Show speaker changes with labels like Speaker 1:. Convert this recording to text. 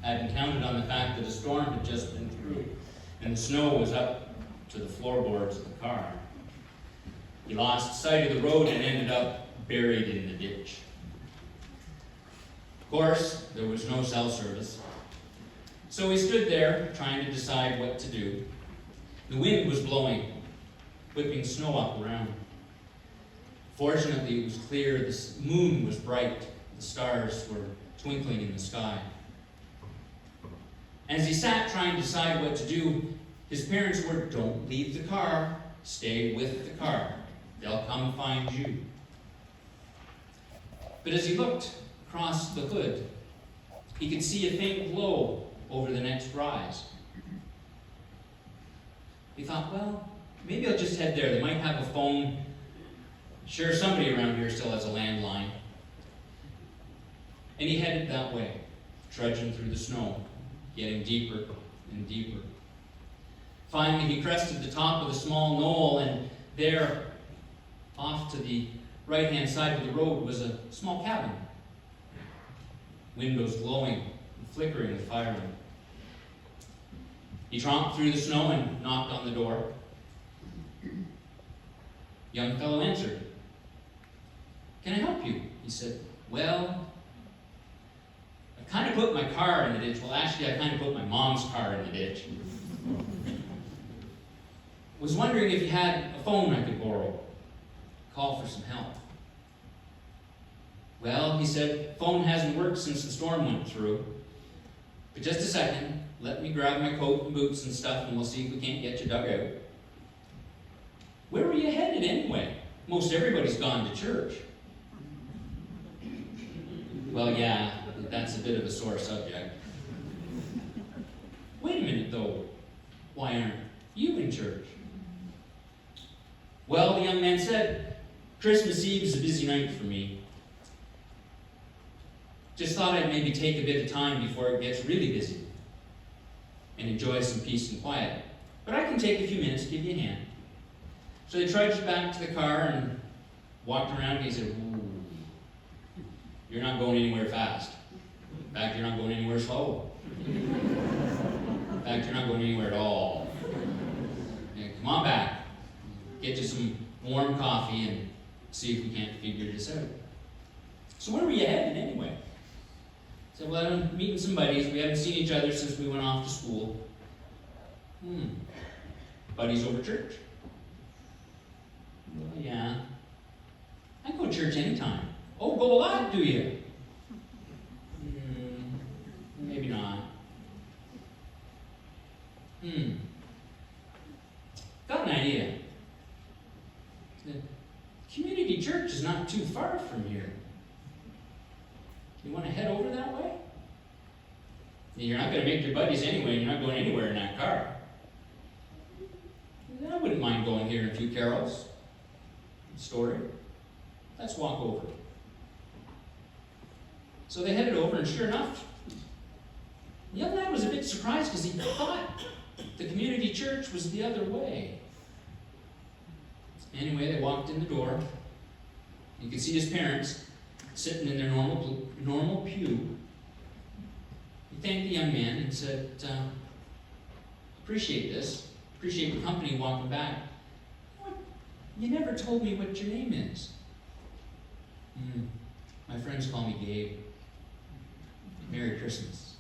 Speaker 1: hadn't counted on the fact that a storm had just been through, and the snow was up to the floorboards of the car. He lost sight of the road and ended up buried in the ditch. Of course, there was no cell service, so he stood there trying to decide what to do. The wind was blowing, whipping snow up around. Fortunately, it was clear, the moon was bright, the stars were twinkling in the sky. As he sat trying to decide what to do, his parents' were, "Don't leave the car, stay with the car. They'll come find you." But as he looked across the hood, he could see a faint glow over the next rise. He thought, well, maybe I'll just head there. They might have a phone. Sure, somebody around here still has a landline. And he headed that way, trudging through the snow, getting deeper and deeper. Finally, he crested the top of a small knoll, and there, off to the right-hand side of the road, was a small cabin. Windows glowing and flickering with firelight. He tromped through the snow and knocked on the door. Young fellow answered. "Can I help you?" he said. "Well, I kind of put my car in the ditch." Well, actually, I kind of put my mom's car in the ditch. "Was wondering if you had a phone I could borrow. Call for some help." "Well," he said, "phone hasn't worked since the storm went through. But just a second, let me grab my coat and boots and stuff, and we'll see if we can't get you dug out." "Where were you headed anyway? Most everybody's gone to church." "Well, yeah, that's a bit of a sore subject." "Wait a minute, though. Why aren't you in church?" "Well," the young man said, "Christmas Eve is a busy night for me. Just thought I'd maybe take a bit of time before it gets really busy and enjoy some peace and quiet. But I can take a few minutes to give you a hand." So they trudged back to the car and walked around, and he said, "Ooh, you're not going anywhere fast. In fact, you're not going anywhere slow. In fact, you're not going anywhere at all. Yeah, come on back. Get you some warm coffee and see if we can't figure this out." "So where were you headed anyway?" I said, "Well, I'm meeting some buddies. We haven't seen each other since we went off to school." "Buddies over church?" "Well, yeah. I go to church anytime." "Oh, go a lot, do you?" Maybe not." "Got an idea. The community church is not too far from here. You want to head over that way? You're not going to make your buddies anyway, and you're not going anywhere in that car. I wouldn't mind going here in a few carols. Story. Let's walk over." So they headed over, and sure enough, the young lad was a bit surprised because he thought the community church was the other way. Anyway, they walked in the door. You could see his parents sitting in their normal pew. He thanked the young man and said, "Appreciate this. Appreciate the company walking back. You never told me what your name is." "My friends call me Gabe. Merry Christmas."